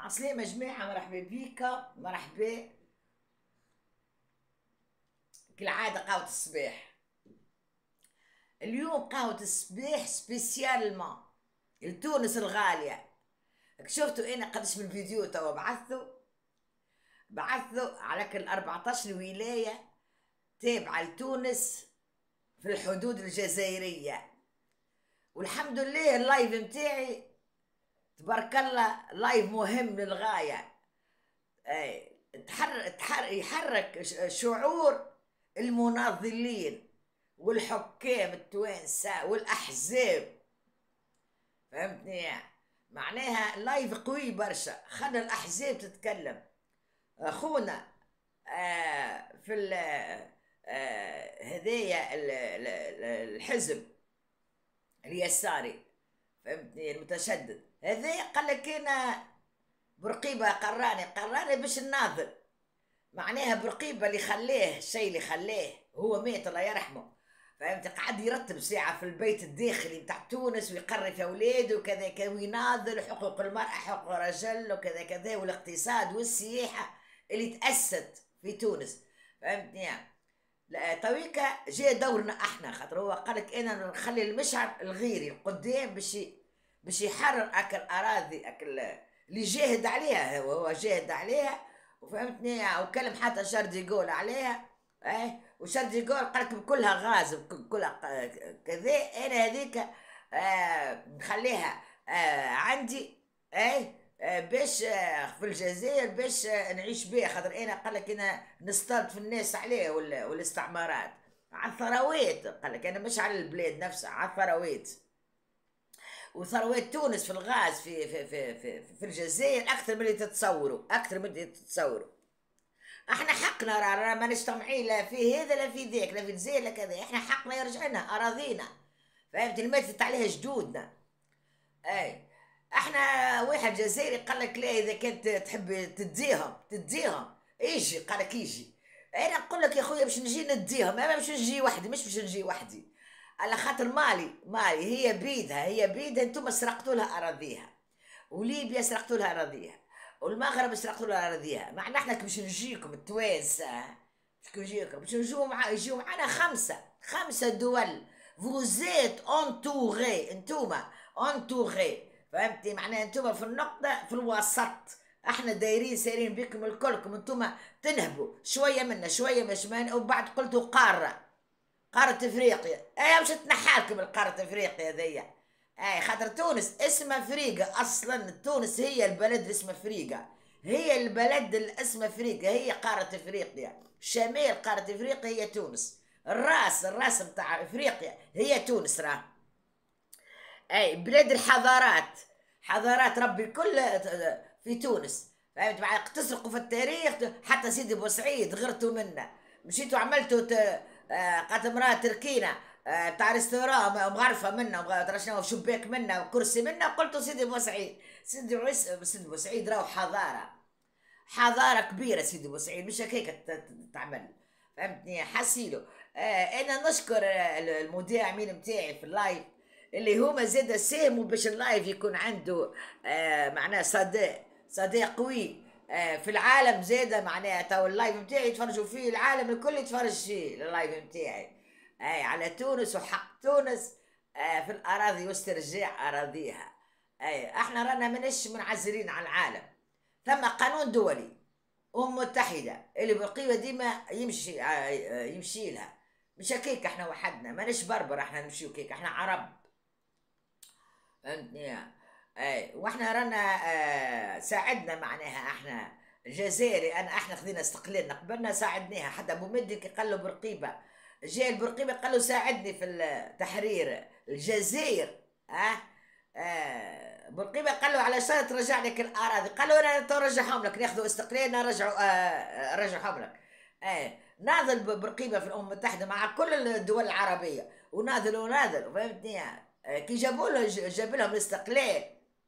عسلامة جماعة، مرحبا بيكا مرحبا. كالعادة قهوة الصباح. اليوم قهوة الصباح سبيسيالمون لتونس الغالية. شفتوا انا قداش من فيديو توا بعثوا على كل 14 ولاية تابعة لتونس في الحدود الجزائرية. والحمد لله اللايف متاعي تبارك الله لايف مهم للغاية. يحرك شعور المناضلين والحكام التوانسة والأحزاب. فهمتني؟ معناها لايف قوي برشا، خلى الأحزاب تتكلم. أخونا في هذايا الحزب اليساري، فهمتني، المتشدد هذا قال لك أنا برقيبة قراني باش نناضل. معناها برقيبة اللي خلاه الشيء اللي خلاه هو مات الله يرحمه. فهمت؟ قعد يرتب ساعة في البيت الداخلي بتاع تونس ويقري في أولاده وكذا كذا ويناضل حقوق المرأة حقوق الرجل وكذا كذا والاقتصاد والسياحة اللي تأسست في تونس. فهمتني؟ لا تويكا جاء دورنا احنا، خاطر هو قالك انا نخلي المشعل الغيري قدام باش يحرر اكل اراضي اكل اللي جاهد عليها. هو جاهد عليها، وفهمتني، وكلم حتى شردي يقول عليها. وشردي يقول قالك بكلها غاز بكلها كذا. انا هذيك نخليها عندي باش في الجزائر باش نعيش بها، خاطر انا قالك انا نصطاد في الناس عليه والاستعمارات على الثروات. قالك انا مش على البلاد نفسها، على الثروات. وثروات تونس في الغاز في الجزائر اكثر من اللي تتصوروا، اكثر من اللي تتصوروا. احنا حقنا راه ما نجتمعين لا في هذا لا في ذاك لا في الجزائر لا كذا. احنا حقنا يرجع لنا اراضينا، فهمت؟ اللي ماتت عليها جدودنا. احنا واحد جزائري قال لك لا، اذا كنت تحب تديهم يجي، قال لك يجي. انا نقول لك يا خويا باش نجي نديهم، ما باش نجي وحدي، مش باش نجي وحدي، على خاطر مالي هي بيدها انتم سرقتوا لها اراضيها، وليبيا سرقتوا لها اراضيها، والمغرب سرقتوا لها اراضيها. معنى احنا باش نجيكم التوانسه، باش يجيو معنا خمسه دول. فوزيت انتوغي، انتوما انتوغي، فهمتي؟ معناها انتوما في النقطه في الوسط. احنا دايرين سايرين بكم الكلكم، انتوما تنهبوا شويه منا شويه مش من، وبعد قلتوا قارة افريقيا. مش تنحالكم القارة افريقيا ذي. خاطر تونس اسمها افريقيا اصلا. تونس هي البلد اللي اسمها افريقيا، هي البلد اللي اسمها افريقيا، هي قارة افريقيا. شمال قارة افريقيا هي تونس. الراس بتاع افريقيا هي تونس. راه بلاد الحضارات، حضارات ربي كل في تونس. فهمت؟ بعد تسرقوا في التاريخ. حتى سيدي بوسعيد غرتوا منا، مشيتوا عملتوا قالت امراه تركينا بتاع ريستوران مغرفه منا، ترشناها في شباك منا وكرسي منا، قلتوا سيدي بوسعيد. سيدي بوسعيد راهو حضاره كبيره. سيدي بوسعيد مش هكاك تعمل، فهمتني؟ حسيلو. انا نشكر المداعمين متاعي في اللايف اللي هما زاد ساهموا باش اللايف يكون عنده معناه صدى قوي في العالم زاد. معناها تو اللايف متاعي يتفرجوا فيه العالم الكل، يتفرج فيه اللايف متاعي على تونس وحق تونس في الاراضي واسترجاع اراضيها. احنا رانا منش منعزلين عن العالم، ثم قانون دولي متحده اللي بالقيمه ديما يمشي لها. مش هكيك احنا وحدنا، ماناش بربر، احنا نمشيو كيك، احنا عرب، فهمتني؟ واحنا رانا ساعدنا معناها احنا الجزائري. احنا خذينا استقلالنا قبلنا، ساعدناها. حتى ابو مدي كي قال له برقيبه، جاء البرقيبه قال له ساعدني في تحرير الجزائر. برقيبه قال له على شرط ترجع لك الاراضي. قال له انا ترجعهم لك، ناخذوا استقلالنا رجعهم لك. ناضل برقيبه في الامم المتحده مع كل الدول العربيه، وناضل فهمتني؟ كي جاب لهم الاستقلال،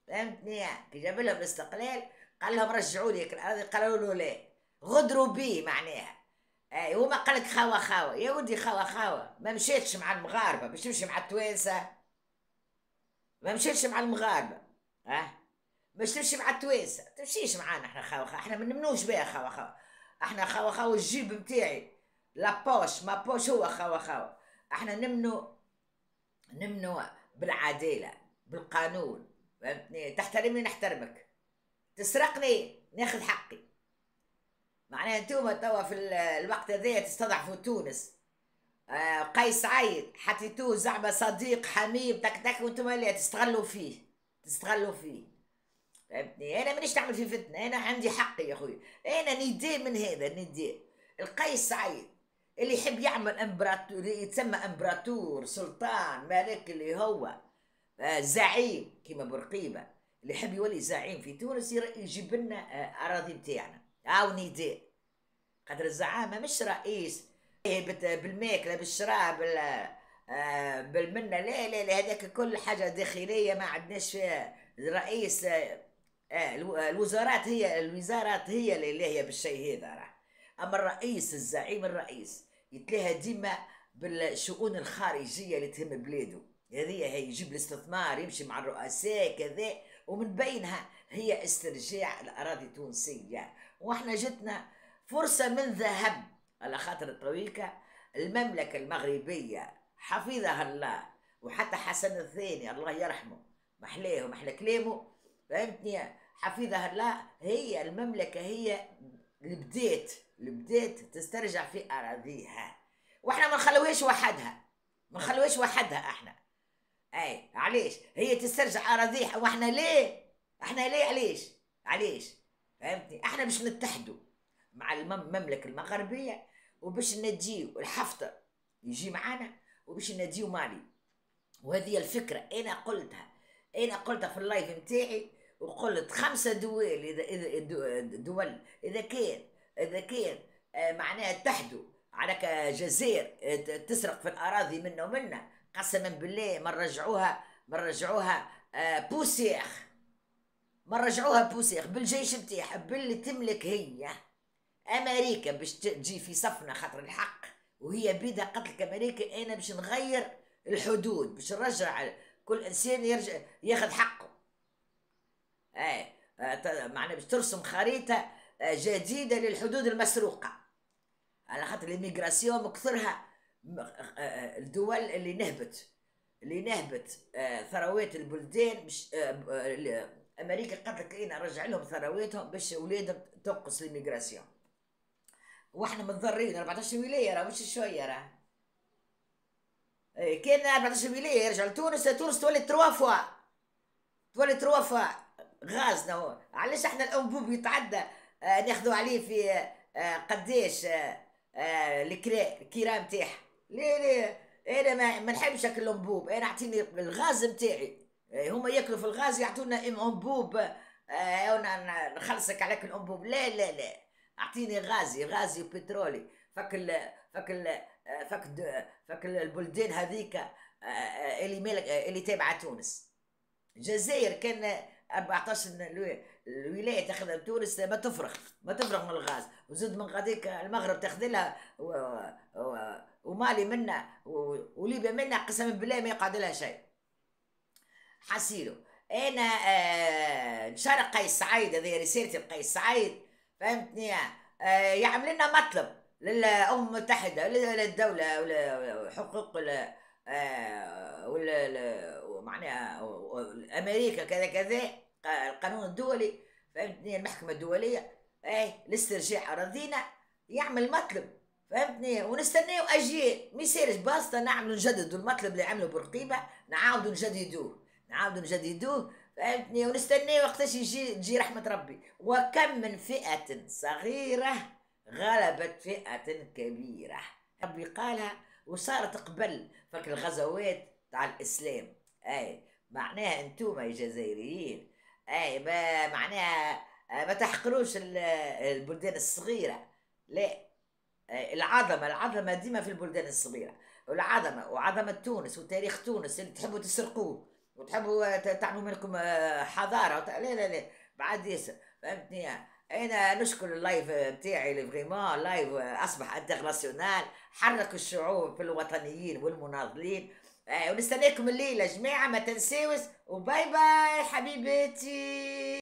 فهمتني؟ كي جاب لهم الاستقلال قال لهم رجعوا لي الاراضي، قالوا له لا، غدروا بيه معناها. وما قال لك خاوه يا ودي، خاوه ما مشيتش مع المغاربه باش تمشي مع التوانسه، ما مشيتش مع المغاربه. باش تمشي مع التوانسه، تمشيش معانا احنا خاوة خاوة، احنا ما نمنوش بها خاوة خاوة. احنا خاوة خاوة الجيب متاعي، لا بوش ما بوش هو خاوة خاوة. احنا نمنو بالعداله، بالقانون، فهمتني؟ تحترمني نحترمك، تسرقني ناخذ حقي. معناها انتوما توا في الوقت هذايا تستضعفوا تونس. قيس سعيد حطيتوه زعما صديق حميم تك تك، وانتم اللي تستغلوا فيه، تستغلوا فيه. فهمتني؟ انا مانيش نعمل في فتنه، انا عندي حقي يا اخوي. انا ندي من هذا ندي. القيس سعيد اللي يحب يعمل امبراطور، يتسمى امبراطور سلطان ملك، اللي هو زعيم كيما بورقيبه، اللي يحب يولي زعيم في تونس يجيب لنا اراضي نتاعنا او نداء. خاطر الزعامه مش رئيس بالماكله بالشراب بالمنه، لا لا لا، هذاك كل حاجه داخليه ما عندناش فيها رئيس. الوزارات هي الوزارات هي اللي هي بالشيء هذا راه. اما الرئيس الزعيم الرئيس يتلاها ديما بالشؤون الخارجيه اللي تهم بلاده، هذه هي يجيب الاستثمار يمشي مع الرؤساء كذا، ومن بينها هي استرجاع الاراضي التونسيه. واحنا جتنا فرصه من ذهب، على خاطر الطويكه المملكه المغربيه حفظها الله، وحتى حسن الثاني الله يرحمه محلاه ومحلى كلامه، فهمتني؟ حفظها الله. هي المملكه هي اللي بدات تسترجع في اراضيها، واحنا ما نخلوهاش وحدها، ما نخلوهاش وحدها احنا. اي علاش هي تسترجع اراضيها واحنا ليه؟ احنا ليه؟ علاش؟ فهمتني؟ احنا باش نتحدوا مع المملكه المغربيه، وباش نجيو الحفتر يجي معانا، وباش نجيو مالي. وهذه الفكره انا قلتها في اللايف نتاعي، وقلت 5 دول اذا كان معناها اتحدوا على جزائر تسرق في الاراضي منا ومنا، قسما بالله ما رجعوها بوسيخ، ما رجعوها بوسيخ بالجيش نتاعها باللي تملك هي. امريكا باش تجي في صفنا خاطر الحق، وهي بيدها قتلك امريكا. انا باش نغير الحدود، باش نرجع كل انسان يرجع ياخذ حقه. معناها باش ترسم خريطه جديده للحدود المسروقه، على خاطر الميغراسيون مكثرها. الدول اللي نهبت ثروات البلدان، مش امريكا قالت لك انا رجع لهم ثرواتهم باش اولادهم تنقص الميغراسيون. واحنا متضررين 14 ولايه راه مش شويه راه. كان 14 ولايه يرجع لتونس، تونس تولي 3 فوا، تولي 3 فوا غازنا هو. علاش احنا الانبوب يتعدى ناخذوا عليه في قداش الكيرا نتاعها؟ ليه انا ما نحبش اكل الانبوب، انا اعطيني الغاز نتاعي. هما ياكلوا في الغاز يعطونا انبوب، نخلصك عليك الانبوب. لا لا لا، اعطيني غازي وبترولي. فك ال فك ال فك البلدان هذيك اللي مالك اللي تابعه تونس. الجزائر كان 14 الولايه تاخذها تونس، ما تفرغ من الغاز، وزد من غاديك المغرب تاخذ لها ومالي منا وليبيا منا، قسما بالله ما يقعد لها شيء. حسيلو انا نشارك قيس سعيد، هذه رسالتي لقيس سعيد، فهمتني؟ يعمل لنا مطلب للامم المتحده، للدوله وحقوق معناها امريكا كذا كذا، القانون الدولي، فهمتني؟ المحكمه الدوليه لاسترجاع اراضينا، يعمل مطلب، فهمتني؟ ونستناو اجيال، ما يصيرش باسطه نعملوا نجددوا المطلب اللي عملوا بورقيبه، نعاودوا نجددوه، فهمتني؟ ونستناو وقتاش تجي رحمه ربي. وكم من فئه صغيره غلبت فئه كبيره، ربي قالها وصارت قبل فك الغزوات تاع الاسلام. معناها انتوما يا جزائريين معناها ما تحقروش البلدان الصغيره، لا. العظمه ديما في البلدان الصغيره، وعظمه تونس وتاريخ تونس اللي تحبوا تسرقوه وتحبوا تعملوا منكم حضاره. لا لا لا، بعد ياسر، فهمتني؟ انا نشكر اللايف بتاعي اللي فريمون لايف اصبح انترناسيونال، حرك الشعوب في الوطنيين والمناضلين. ونستناكم الليله جماعه، ما تنساوش، وباي باي حبيباتي.